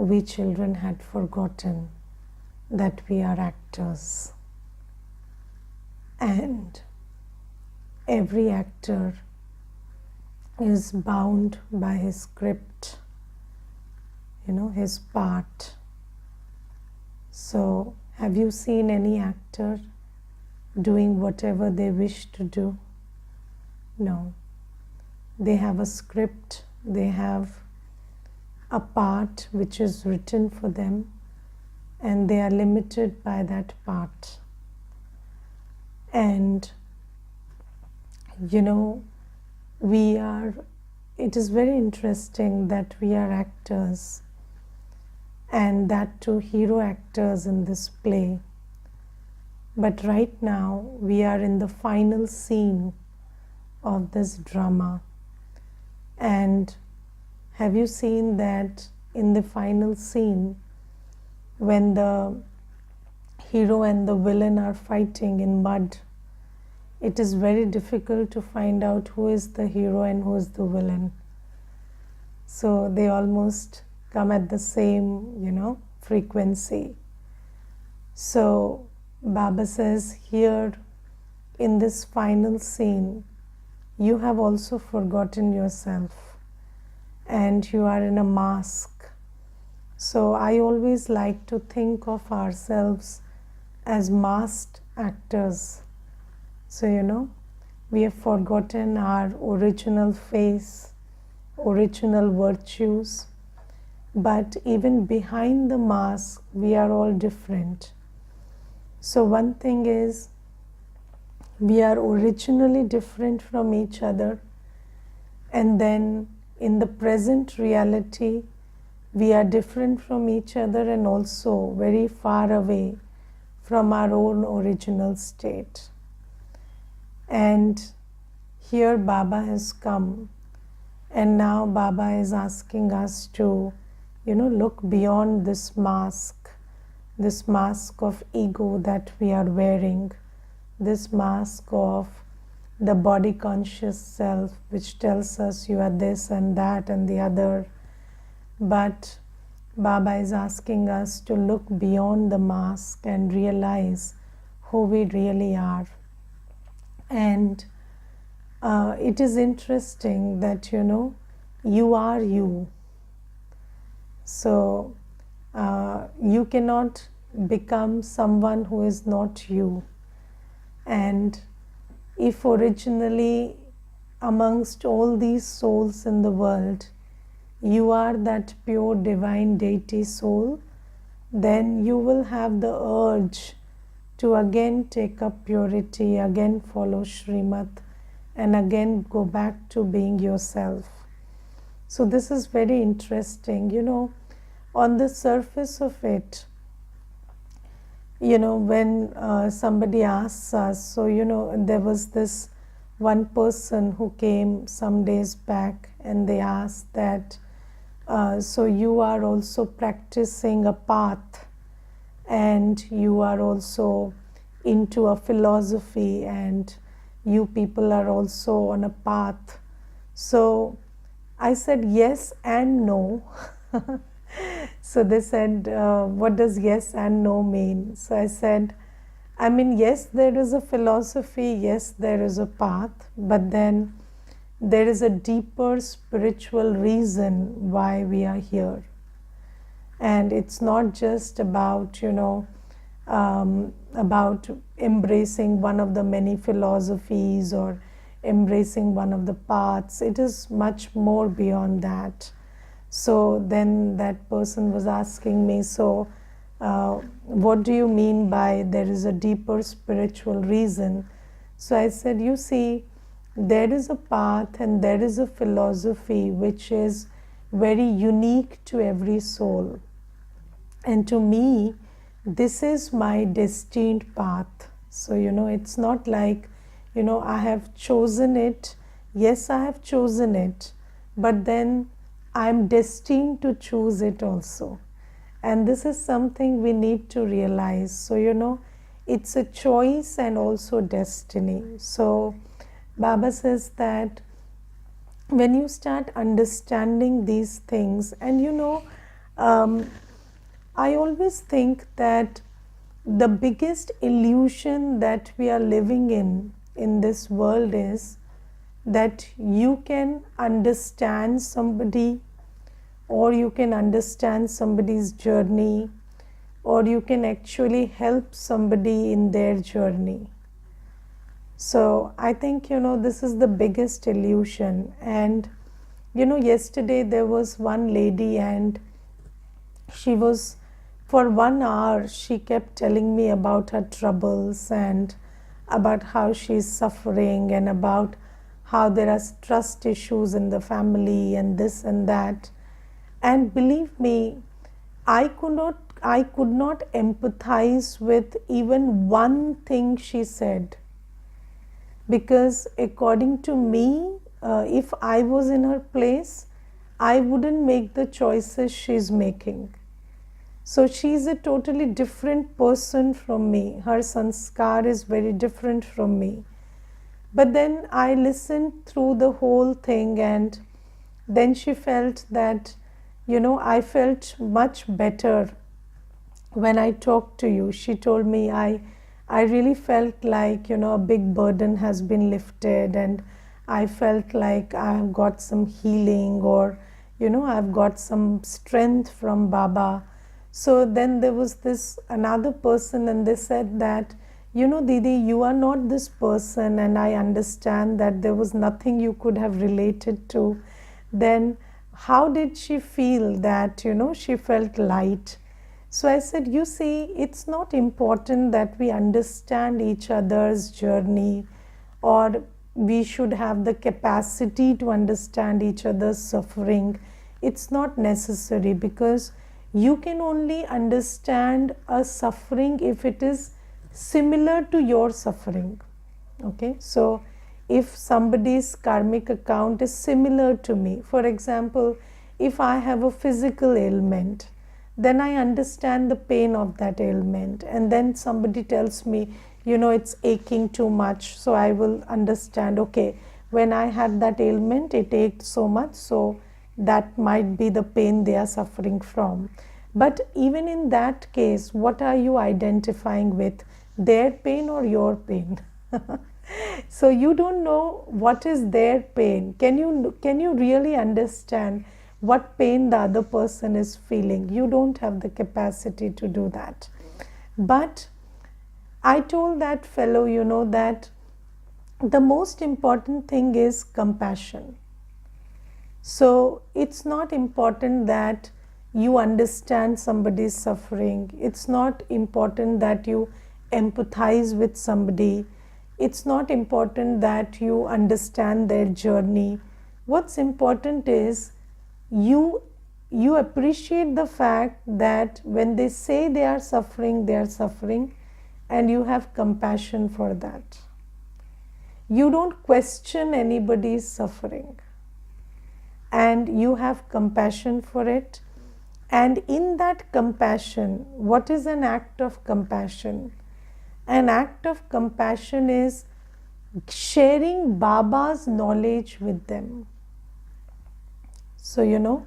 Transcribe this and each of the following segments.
we children had forgotten that we are actors. And every actor is bound by his script, his part. So, have you seen any actor doing whatever they wish to do? No. They have a script, they have a part which is written for them, and they are limited by that part. And it is very interesting that we are actors, and that too hero actors in this play. But right now we are in the final scene of this drama. And have you seen that in the final scene, when the hero and the villain are fighting in mud, it is very difficult to find out who is the hero and who is the villain. So they almost come at the same, frequency. So Baba says here in this final scene, you have also forgotten yourself and you are in a mask. So I always like to think of ourselves as masked actors. So, we have forgotten our original face, original virtues, but even behind the mask, we are all different. So one thing is, we are originally different from each other, and then in the present reality, we are different from each other and also very far away from our own original state. And here Baba has come, and now Baba is asking us to, look beyond this mask of ego that we are wearing, this mask of the body conscious self which tells us you are this and that and the other. But Baba is asking us to look beyond the mask and realize who we really are. And it is interesting that, you are you. So you cannot become someone who is not you. And if originally amongst all these souls in the world, you are that pure divine deity soul, then you will have the urge to again take up purity, again follow Srimad, and again go back to being yourself. So this is very interesting. On the surface of it, when somebody asks us, so there was this one person who came some days back and they asked that, so you are also practicing a path and you are also into a philosophy and you people are also on a path. So I said yes and no. So they said, what does yes and no mean? So I said, yes, there is a philosophy, yes, there is a path, but then there is a deeper spiritual reason why we are here. And it's not just about, about embracing one of the many philosophies or embracing one of the paths. It is much more beyond that. So then that person was asking me, so what do you mean by there is a deeper spiritual reason? So I said, you see, there is a path and there is a philosophy which is very unique to every soul. And to me, this is my destined path. So, it's not like, I have chosen it. Yes, I have chosen it. But then I'm destined to choose it also. And this is something we need to realize. So, it's a choice and also destiny. So, Baba says that when you start understanding these things, and Um, I always think that the biggest illusion that we are living in this world is that you can understand somebody, or you can understand somebody's journey, or you can actually help somebody in their journey. So I think, this is the biggest illusion. And, yesterday there was one lady, and she was, for 1 hour, she kept telling me about her troubles and about how she's suffering and about how there are trust issues in the family and this and that. And believe me, I could not empathize with even one thing she said, because according to me, if I was in her place, I wouldn't make the choices she's making. So she's a totally different person from me. Her sanskar is very different from me. But then I listened through the whole thing, and then she felt that, I felt much better when I talked to you. She told me, I really felt like, a big burden has been lifted, and I felt like I've got some healing, or, I've got some strength from Baba. So then there was this another person, and they said that, Didi, you are not this person, and I understand that there was nothing you could have related to. Then how did she feel that, she felt light? So I said, you see, it's not important that we understand each other's journey, or we should have the capacity to understand each other's suffering. It's not necessary, because you can only understand a suffering if it is similar to your suffering. Okay, so if somebody's karmic account is similar to me, for example, if I have a physical ailment, then I understand the pain of that ailment, and then somebody tells me, it's aching too much, so I will understand, okay, when I had that ailment, it ached so much, so that might be the pain they are suffering from. But even in that case, what are you identifying with, their pain or your pain? So you don't know what is their pain. Can you really understand what pain the other person is feeling? You don't have the capacity to do that. But I told that fellow, that the most important thing is compassion. So it's not important that you understand somebody's suffering. It's not important that you empathize with somebody. It's not important that you understand their journey. What's important is you appreciate the fact that when they say they are suffering, and you have compassion for that. You don't question anybody's suffering, and you have compassion for it. And in that compassion, what is an act of compassion? An act of compassion is sharing Baba's knowledge with them. So,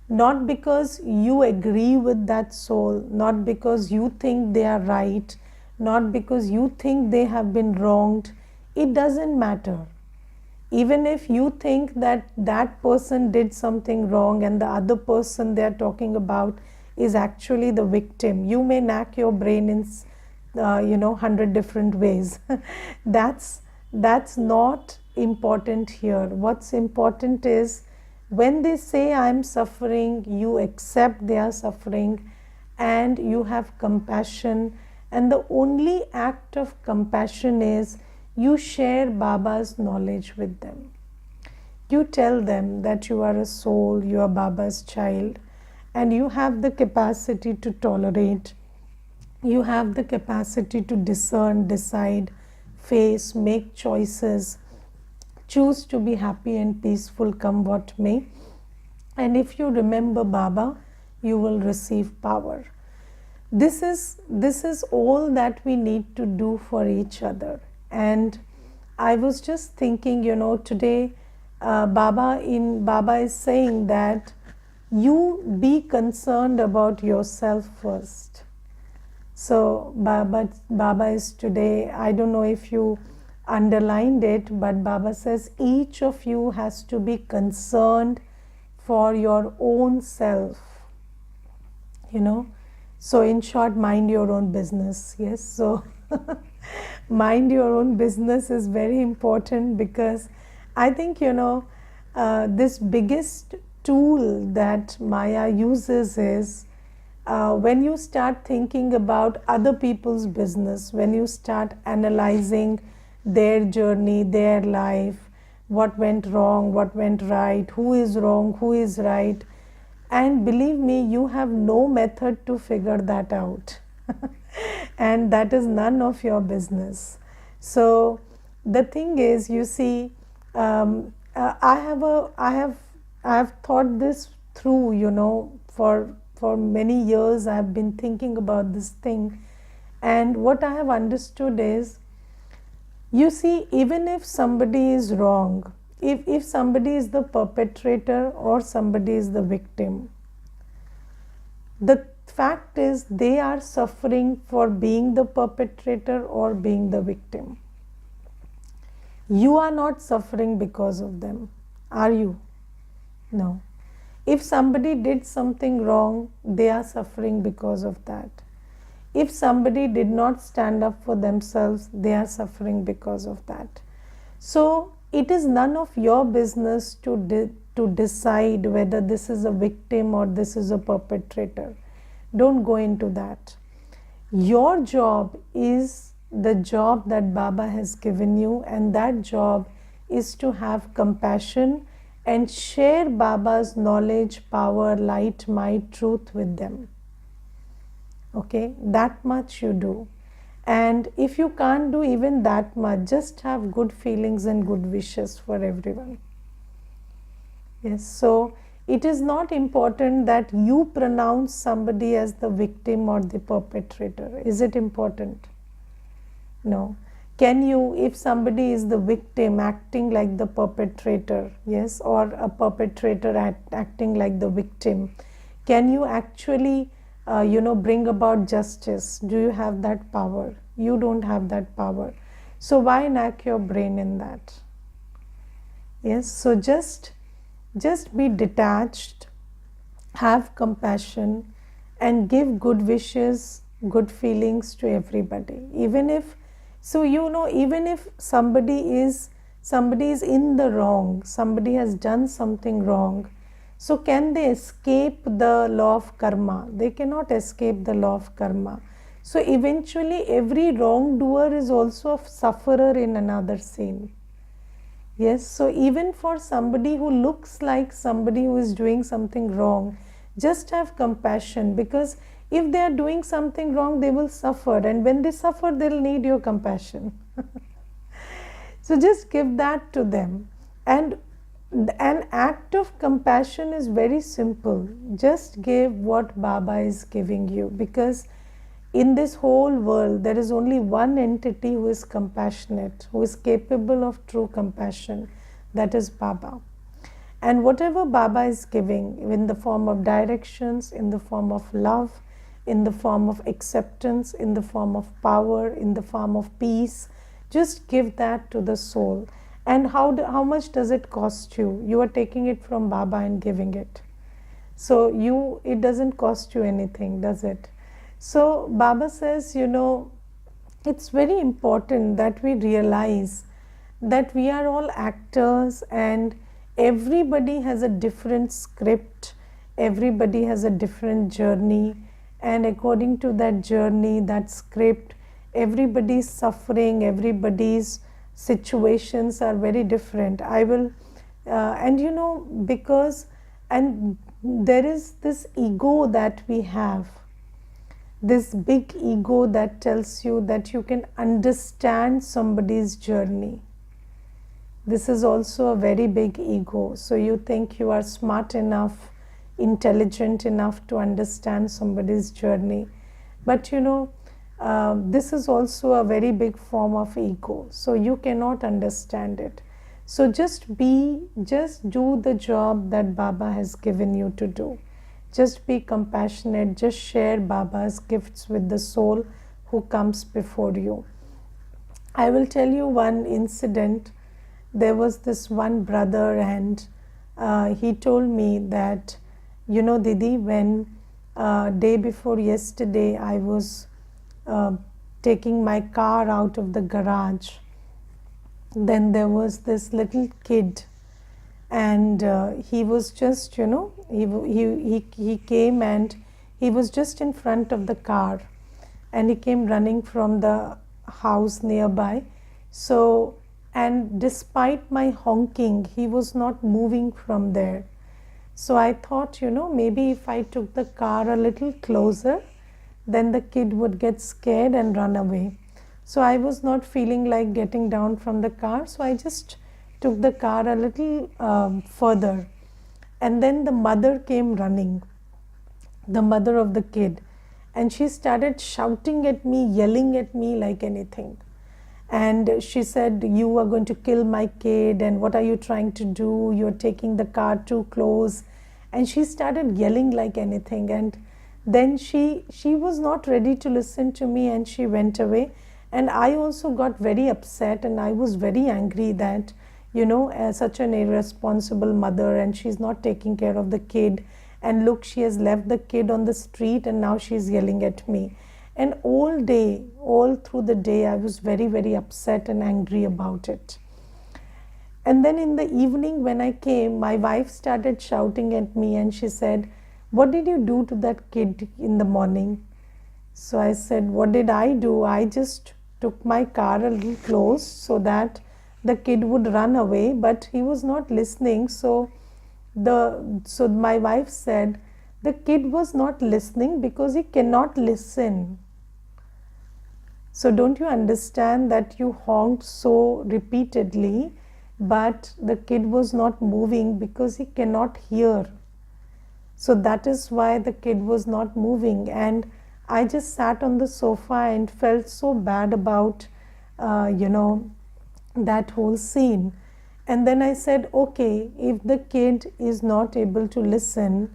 not because you agree with that soul, not because you think they are right, not because you think they have been wronged. It doesn't matter. Even if you think that that person did something wrong and the other person they are talking about is actually the victim, you may knack your brain in 100 different ways. that's not important here. What's important is, when they say I'm suffering, you accept they are suffering, and you have compassion. And the only act of compassion is you share Baba's knowledge with them. You tell them that you are a soul, you are Baba's child, and you have the capacity to tolerate. You have the capacity to discern, decide, face, make choices, choose to be happy and peaceful come what may. And if you remember Baba, you will receive power. This is all that we need to do for each other. And I was just thinking, today Baba is saying that you be concerned about yourself first. So Baba is today, I don't know if you underlined it, but Baba says each of you has to be concerned for your own self, you know. So in short, mind your own business. Yes, so mind your own business is very important, because I think, you know, this biggest tool that Maya uses is when you start thinking about other people's business, when you start analyzing their journey, their life, what went wrong, what went right, who is wrong, who is right, and believe me, you have no method to figure that out. And that is none of your business. So the thing is, you see, I have thought this through, you know, for many years. I have been thinking about this thing, and what I have understood is, you see, even if somebody is wrong, if somebody is the perpetrator or somebody is the victim, the fact is they are suffering for being the perpetrator or being the victim. You are not suffering because of them, are you? No. If somebody did something wrong, they are suffering because of that. If somebody did not stand up for themselves, they are suffering because of that. So it is none of your business to decide whether this is a victim or this is a perpetrator. Don't go into that. Your job is the job that Baba has given you, and that job is to have compassion and share Baba's knowledge, power, light, might, truth with them. Okay, that much you do. And if you can't do even that much, just have good feelings and good wishes for everyone. Yes, so it is not important that you pronounce somebody as the victim or the perpetrator. Is it important? No. Can you, if somebody is the victim acting like the perpetrator, yes, or a perpetrator acting like the victim, can you actually bring about justice? Do you have that power? You don't have that power. So why knack your brain in that? Yes, so just be detached, have compassion, and give good wishes, good feelings to everybody. Even if, so you know, even if somebody is in the wrong, somebody has done something wrong, so can they escape the law of karma? They cannot escape the law of karma. So eventually every wrongdoer is also a sufferer in another scene. Yes, so even for somebody who looks like somebody who is doing something wrong, just have compassion, because if they are doing something wrong, they will suffer, and when they suffer, they'll need your compassion. So just give that to them. And an act of compassion is very simple. Just give what Baba is giving you, because in this whole world, there is only one entity who is compassionate, who is capable of true compassion. That is Baba. And whatever Baba is giving, in the form of directions, in the form of love, in the form of acceptance, in the form of power, in the form of peace, just give that to the soul. And how much does it cost you? You are taking it from Baba and giving it. So it doesn't cost you anything, does it? So Baba says, you know, it's very important that we realize that we are all actors, and everybody has a different script, everybody has a different journey, and according to that journey, that script, everybody's suffering, everybody's situations are very different. And you know, because, and there is this ego that we have, this big ego that tells you that you can understand somebody's journey. This is also a very big ego. So you think you are smart enough, intelligent enough to understand somebody's journey. But you know, this is also a very big form of ego. So you cannot understand it. So just do the job that Baba has given you to do. Just be compassionate, just share Baba's gifts with the soul who comes before you. I will tell you one incident. There was this one brother, and he told me that, Didi, when day before yesterday I was taking my car out of the garage, then there was this little kid, and he was just, he came, and he was just in front of the car, and he came running from the house nearby. So, and despite my honking, he was not moving from there. So I thought, maybe if I took the car a little closer, then the kid would get scared and run away. So I was not feeling like getting down from the car, so I just took the car a little further. And then the mother came running, the mother of the kid, and she started shouting at me, yelling at me like anything. And she said, "You are going to kill my kid, and what are you trying to do? You're taking the car too close." And she started yelling like anything. And then she was not ready to listen to me, and she went away. And I also got very upset, and I was very angry that, as such an irresponsible mother, and she's not taking care of the kid. And look, she has left the kid on the street, and now she's yelling at me. And all through the day, I was very, very upset and angry about it. And then in the evening when I came, my wife started shouting at me, and she said, "What did you do to that kid in the morning?" So I said, "What did I do? I just took my car a little close so that the kid would run away, but he was not listening." So my wife said, "The kid was not listening because he cannot listen." So don't you understand that you honked so repeatedly, but the kid was not moving because he cannot hear. So that is why the kid was not moving. And I just sat on the sofa and felt so bad about, that whole scene. And then I said, okay, if the kid is not able to listen,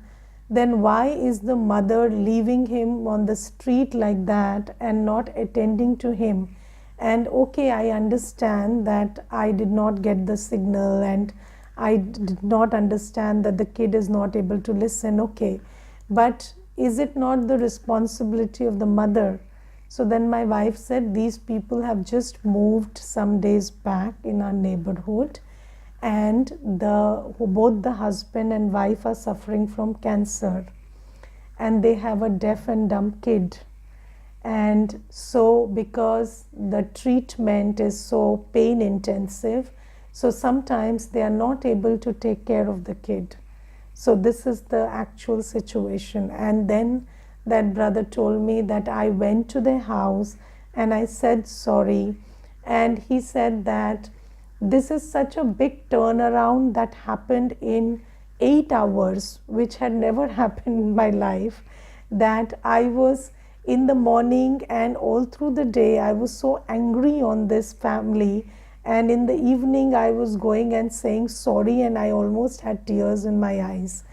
then why is the mother leaving him on the street like that and not attending to him? And okay, I understand that I did not get the signal, and I did not understand that the kid is not able to listen. Okay, but is it not the responsibility of the mother? So then my wife said, these people have just moved some days back in our neighborhood, and both the husband and wife are suffering from cancer, and they have a deaf and dumb kid. And so because the treatment is so pain intensive, so sometimes they are not able to take care of the kid. So this is the actual situation. And then that brother told me that I went to their house and I said sorry, and he said that this is such a big turnaround that happened in 8 hours, which had never happened in my life, that I was in the morning and all through the day I was so angry on this family, and in the evening I was going and saying sorry, and I almost had tears in my eyes.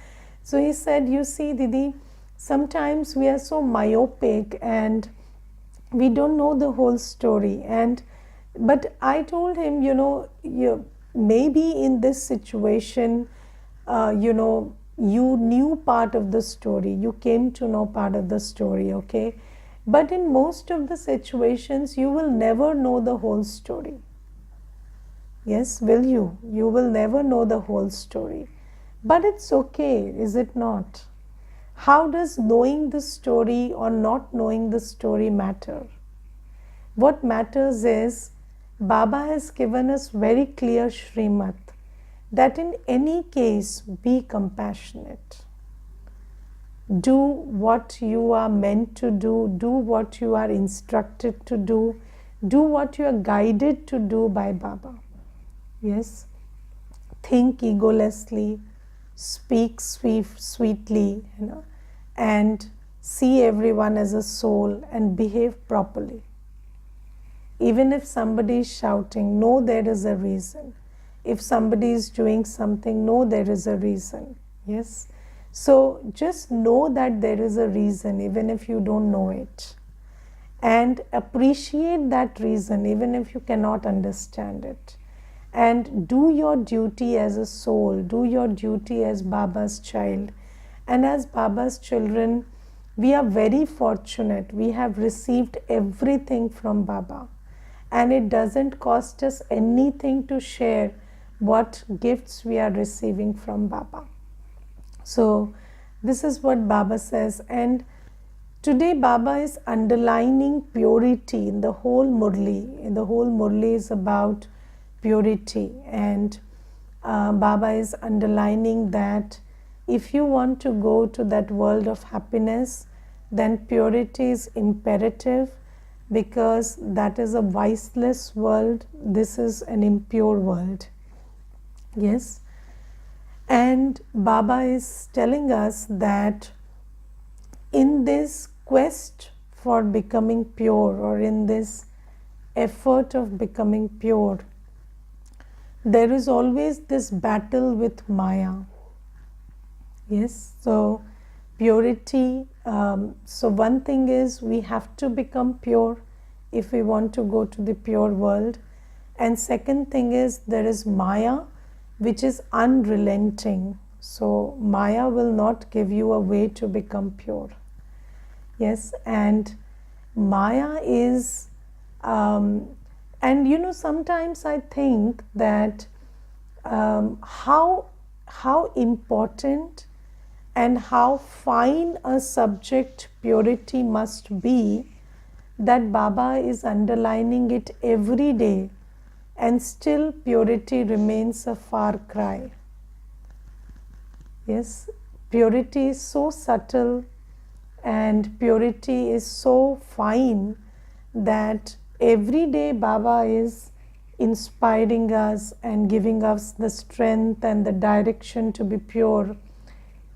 So he said, you see, Didi, sometimes we are so myopic and we don't know the whole story. But I told him, maybe in this situation, you knew part of the story, you came to know part of the story, okay? But in most of the situations, you will never know the whole story. Yes, will you? You will never know the whole story. But it's okay, is it not? How does knowing the story or not knowing the story matter? What matters is, Baba has given us very clear Srimad that in any case, be compassionate. Do what you are meant to do what you are instructed to do what you are guided to do by Baba. Yes, think egolessly, speak sweetly, and see everyone as a soul and behave properly. Even if somebody is shouting, know there is a reason. if somebody is doing something, no, there is a reason. Yes. So just know that there is a reason, even if you don't know it. And appreciate that reason, even if you cannot understand it. And do your duty as a soul, do your duty as Baba's child. And as Baba's children, we are very fortunate. We have received everything from Baba. And it doesn't cost us anything to share what gifts we are receiving from Baba. So this is what Baba says. And today Baba is underlining purity in the whole Murli. In the whole Murli is about purity. And Baba is underlining that if you want to go to that world of happiness, then purity is imperative, because that is a viceless world. This is an impure world. Yes. And Baba is telling us that in this quest for becoming pure, or in this effort of becoming pure, there is always this battle with Maya. Yes. So purity, so one thing is we have to become pure if we want to go to the pure world. And second thing is there is Maya, which is unrelenting. So Maya will not give you a way to become pure. Yes. And Maya is, and you know, sometimes I think that how important and how fine a subject purity must be, that Baba is underlining it every day, and still purity remains a far cry. Yes, purity is so subtle and purity is so fine that every day Baba is inspiring us and giving us the strength and the direction to be pure.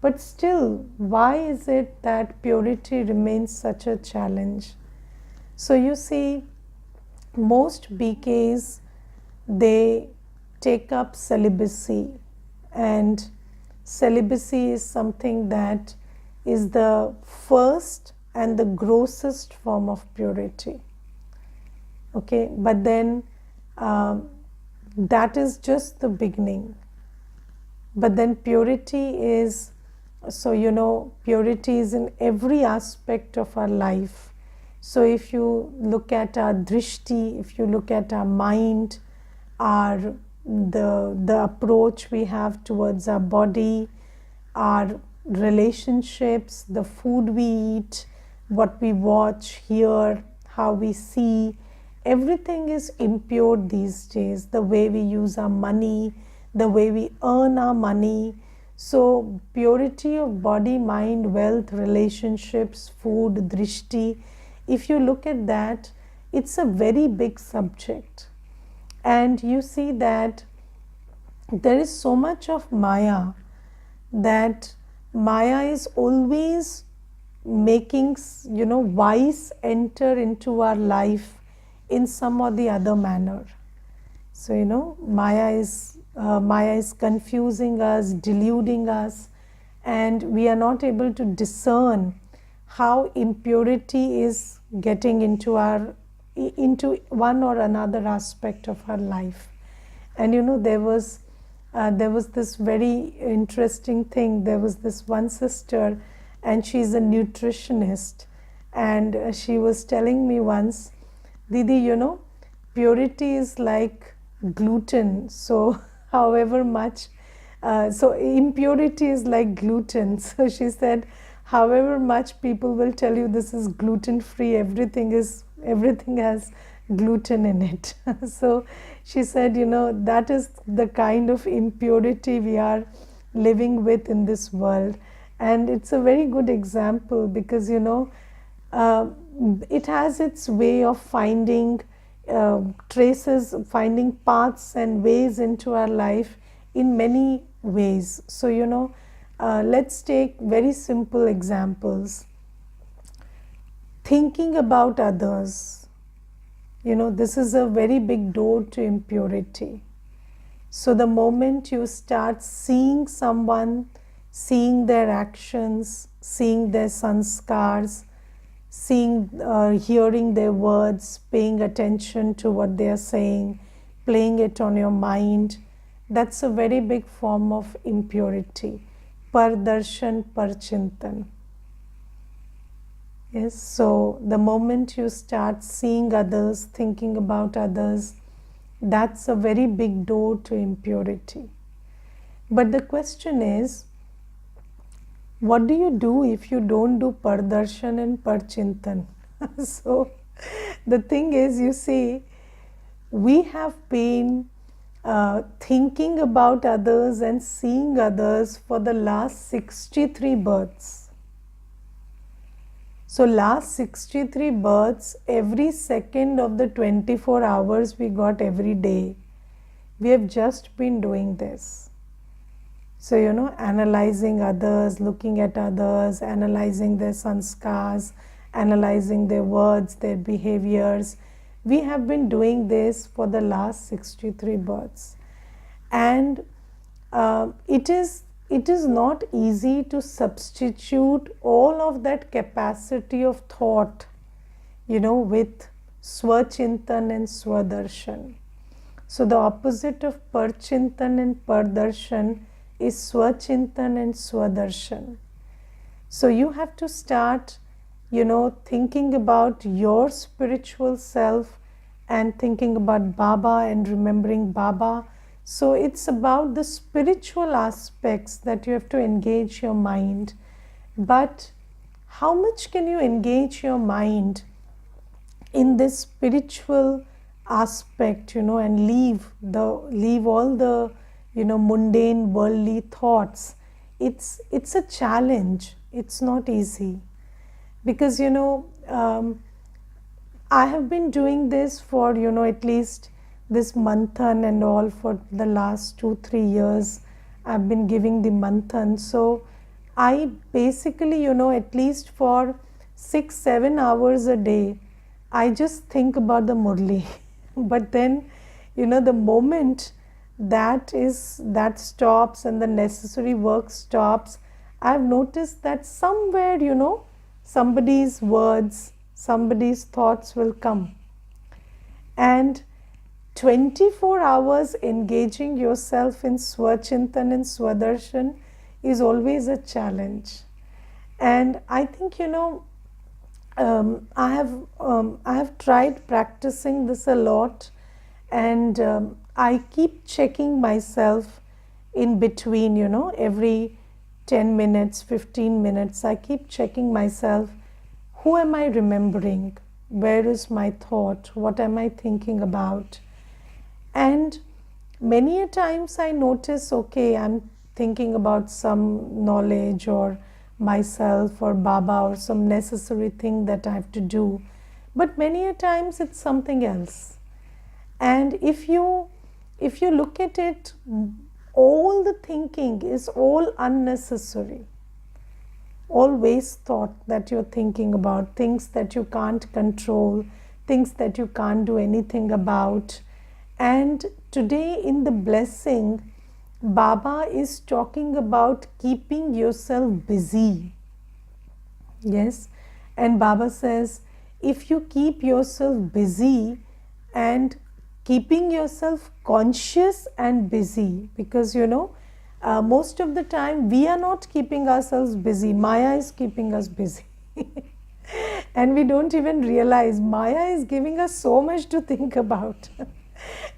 But still, why is it that purity remains such a challenge? So you see, most BKs, they take up celibacy, and celibacy is something that is the first and the grossest form of purity. Okay, but then that is just the beginning. But then purity is, so you know, purity is in every aspect of our life. So if you look at our drishti, if you look at our mind, the approach we have towards our body, our relationships, the food we eat, what we watch, hear, how we see, everything is impure these days. The way we use our money, the way we earn our money. So purity of body, mind, wealth, relationships, food, drishti, if you look at that, it's a very big subject. And you see that there is so much of Maya, that Maya is always making, you know, vice enter into our life in some or the other manner. So, you know, Maya is confusing us, deluding us, and we are not able to discern how impurity is getting into one or another aspect of our life. And you know, there was this very interesting thing. There was this one sister, and she's a nutritionist, and she was telling me once, Didi, you know, purity is like gluten. So however much, so impurity is like gluten. So she said, however much people will tell you this is gluten free, everything has gluten in it. So she said, you know, that is the kind of impurity we are living with in this world. And it's a very good example, because you know, it has its way of finding traces, finding paths and ways into our life in many ways. So you know, let's take very simple examples. Thinking about others, you know, this is a very big door to impurity. So the moment you start seeing someone, seeing their actions, seeing their sanskars, hearing their words, paying attention to what they are saying, playing it on your mind, that's a very big form of impurity. Pardarshan, parchintan. Yes, so the moment you start seeing others, thinking about others, that's a very big door to impurity. But the question is, what do you do if you don't do pardarshan and parchintan? So the thing is, you see, we have been thinking about others and seeing others for the last 63 births. So last 63 births, every second of the 24 hours we got every day, we have just been doing this. So, analyzing others, looking at others, analyzing their sanskars, analyzing their words, their behaviors. We have been doing this for the last 63 births. And it is not easy to substitute all of that capacity of thought, with swachintan and swadarshan. So the opposite of parchintan and pardarshan is swachintan and swadarshan. So you have to start, thinking about your spiritual self and thinking about Baba and remembering Baba. So it's about the spiritual aspects that you have to engage your mind. But how much can you engage your mind in this spiritual aspect, and leave all the mundane worldly thoughts? It's a challenge. It's not easy, because I have been doing this for at least this manthan and all for the last 2-3 years. I've been giving the manthan. So I basically, at least for 6-7 hours a day, I just think about the Murli. But then, the moment that stops and the necessary work stops, I've noticed that somewhere, somebody's words, somebody's thoughts will come. And 24 hours engaging yourself in swachintan and swadarshan is always a challenge. And I think, I have tried practicing this a lot, and I keep checking myself in between, every 10 minutes, 15 minutes. I keep checking myself. Who am I remembering? Where is my thought? What am I thinking about? And many a times I notice, okay, I'm thinking about some knowledge or myself or Baba or some necessary thing that I have to do. But many a times it's something else. And if you look at it, all the thinking is all unnecessary. Always thought that you're thinking about things that you can't control, things that you can't do anything about. And today in the blessing, Baba is talking about keeping yourself busy. Yes, and Baba says, if you keep yourself busy and keeping yourself conscious and busy, because most of the time we are not keeping ourselves busy. Maya is keeping us busy. And we don't even realize Maya is giving us so much to think about.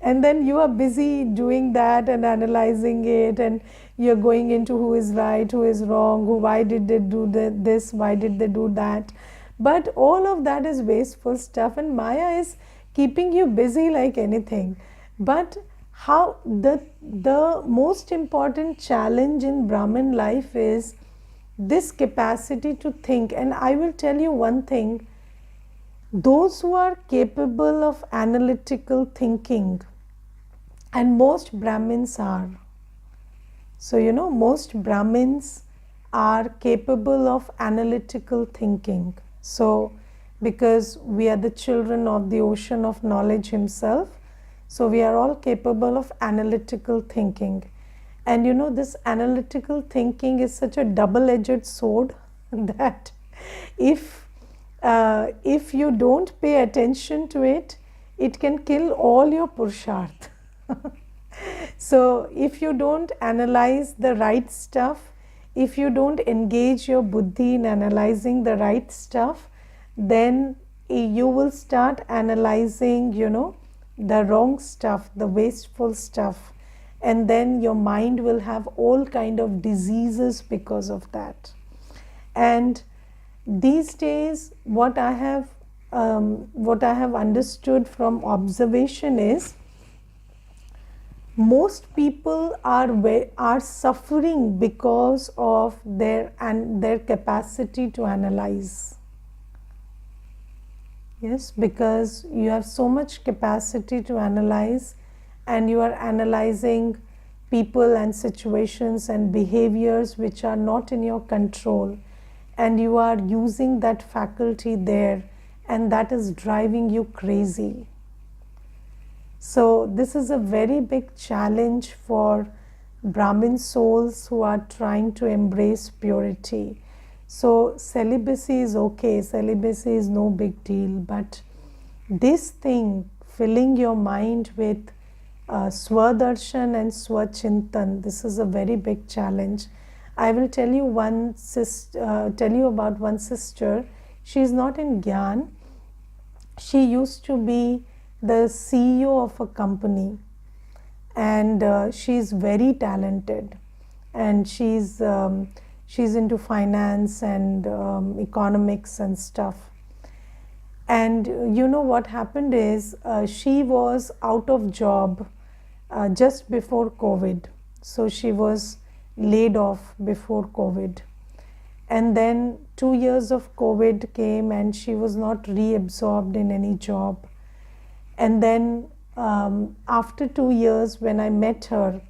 And then you are busy doing that and analyzing it, and you're going into who is right, who is wrong, why did they do this, why did they do that. But all of that is wasteful stuff, and Maya is keeping you busy like anything. But how the most important challenge in Brahmin life is this capacity to think. And I will tell you one thing, those who are capable of analytical thinking, and most Brahmins are. So, most Brahmins are capable of analytical thinking. So, because we are the children of the ocean of knowledge himself, So we are all capable of analytical thinking. And you know, this analytical thinking is such a double-edged sword that if you don't pay attention to it, it can kill all your purusharth. So if you don't analyze the right stuff, if you don't engage your buddhi in analyzing the right stuff, then you will start analyzing, you know, the wrong stuff, the wasteful stuff, and then your mind will have all kind of diseases because of that. And these days, what I have understood from observation is, most people are suffering because of their capacity to analyze. Yes, because you have so much capacity to analyze, and you are analyzing people and situations and behaviors which are not in your control, and you are using that faculty there, and that is driving you crazy. So this is a very big challenge for Brahmin souls who are trying to embrace purity. So celibacy is okay, celibacy is no big deal, but this thing, filling your mind with Swadarshan and Swachintan, this is a very big challenge. I will tell you about one sister. She is not in Gyan. She used to be the CEO of a company, and she's very talented, and she's into finance and economics and stuff. And you know what happened is, she was out of job just before COVID. So she was laid off before COVID. And then 2 years of COVID came, and she was not reabsorbed in any job. And then after 2 years, when I met her,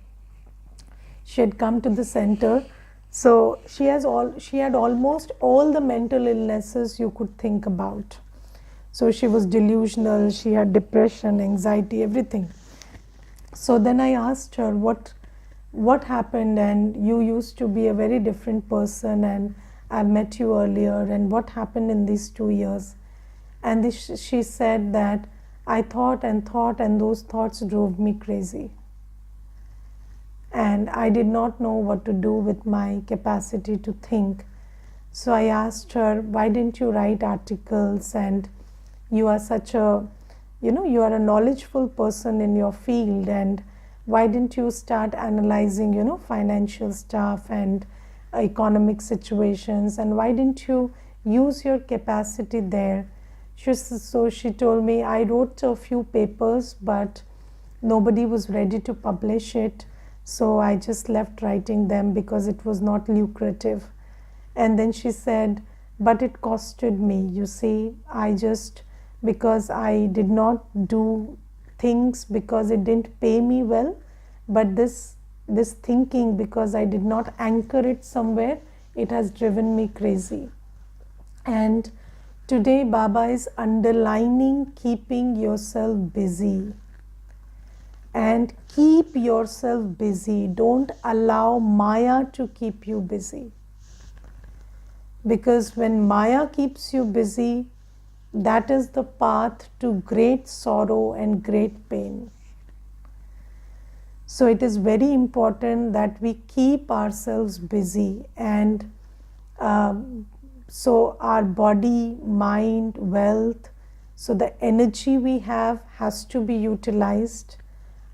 she had come to the center. So she had almost all the mental illnesses you could think about. So she was delusional, she had depression, anxiety, everything. So then I asked her, what happened? And you used to be a very different person, and I met you earlier, and what happened in these 2 years? And she said that I thought and thought, and those thoughts drove me crazy. And I did not know what to do with my capacity to think. So I asked her, why didn't you write articles? And you are such a, you are a knowledgeable person in your field, and why didn't you start analyzing, financial stuff and economic situations, and why didn't you use your capacity there? So she told me, I wrote a few papers, but nobody was ready to publish it. So I just left writing them because it was not lucrative. And then she said, but it costed me. You see, because I did not do things because it didn't pay me well, but this thinking, because I did not anchor it somewhere, it has driven me crazy. And today Baba is underlining keeping yourself busy. And keep yourself busy. Don't allow Maya to keep you busy. Because when Maya keeps you busy, that is the path to great sorrow and great pain. So it is very important that we keep ourselves busy, and so our body, mind, wealth, so the energy we have has to be utilized.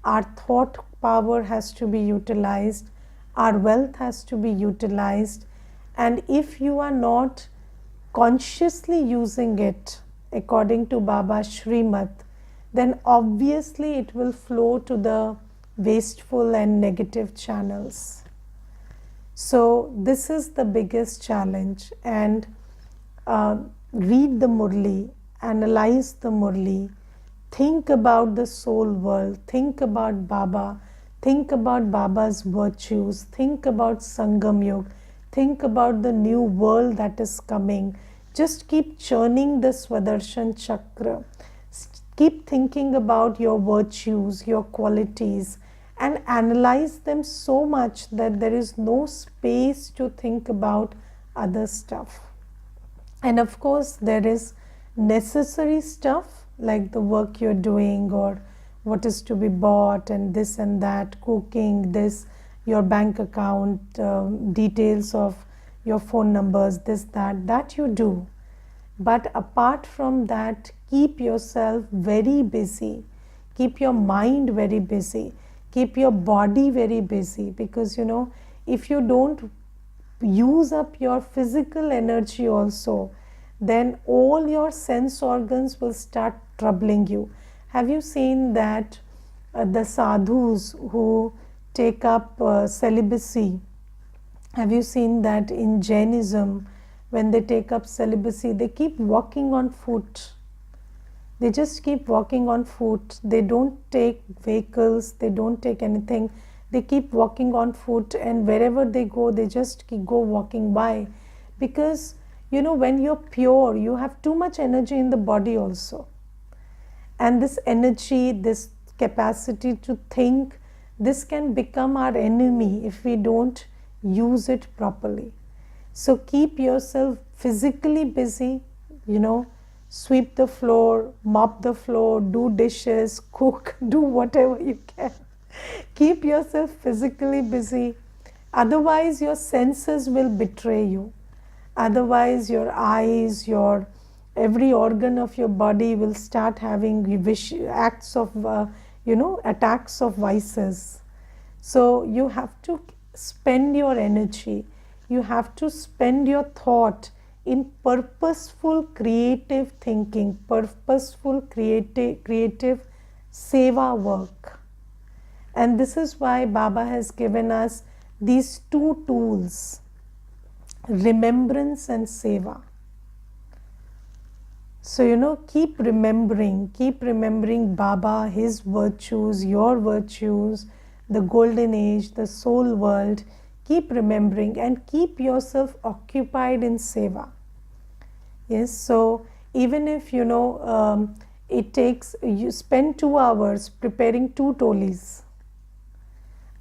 Our thought power has to be utilized. Our wealth has to be utilized. And if you are not consciously using it according to Baba's Srimad, then obviously it will flow to the wasteful and negative channels. So this is the biggest challenge. And read the Murli, analyze the Murli, think about the soul world, think about Baba, think about Baba's virtues, think about Sangam Yuga, think about the new world that is coming. Just keep churning the Swadarshan Chakra. Keep thinking about your virtues, your qualities, and analyze them so much that there is no space to think about other stuff. And of course, there is necessary stuff like the work you're doing or what is to be bought and this and that, cooking, this, your bank account, details of your phone numbers, this, that you do. But apart from that, keep yourself very busy. Keep your mind very busy. Keep your body very busy, because if you don't use up your physical energy also, then all your sense organs will start troubling you. Have you seen that the sadhus who take up celibacy, have you seen that in Jainism, when they take up celibacy, they keep walking on foot. They just keep walking on foot. They don't take vehicles, they don't take anything. They keep walking on foot, and wherever they go, they just go walking by. Because when you're pure, you have too much energy in the body also. And this energy, this capacity to think, this can become our enemy if we don't use it properly. So keep yourself physically busy, sweep the floor, mop the floor, do dishes, cook, do whatever you can. Keep yourself physically busy. Otherwise, your senses will betray you. Otherwise, your eyes, your every organ of your body will start having acts of, attacks of vices. So you have to spend your energy. You have to spend your thought in purposeful creative thinking, purposeful creative seva work. And this is why Baba has given us these two tools, remembrance and seva. So keep remembering Baba, his virtues, your virtues, the golden age, the soul world. Keep remembering and keep yourself occupied in seva. Yes, so even if it takes, you spend 2 hours preparing 2 tolis,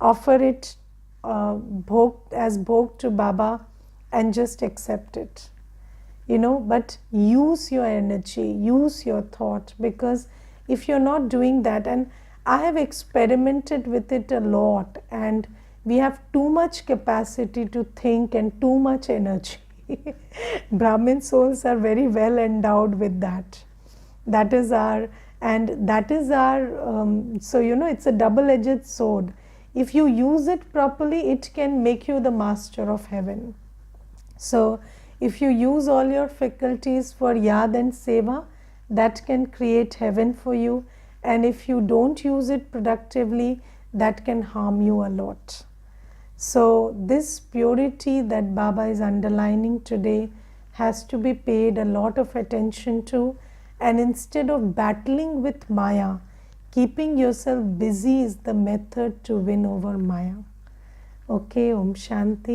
offer it as bhog to Baba and just accept it. But use your energy, use your thought, because if you're not doing that, and I have experimented with it a lot, and we have too much capacity to think and too much energy. Brahmin souls are very well endowed with that. That is our, so it's a double-edged sword. If you use it properly, it can make you the master of heaven. So if you use all your faculties for yad and seva, that can create heaven for you. And if you don't use it productively, that can harm you a lot. So this purity that Baba is underlining today has to be paid a lot of attention to. And instead of battling with Maya, keeping yourself busy is the method to win over Maya. Okay, Om Shanti.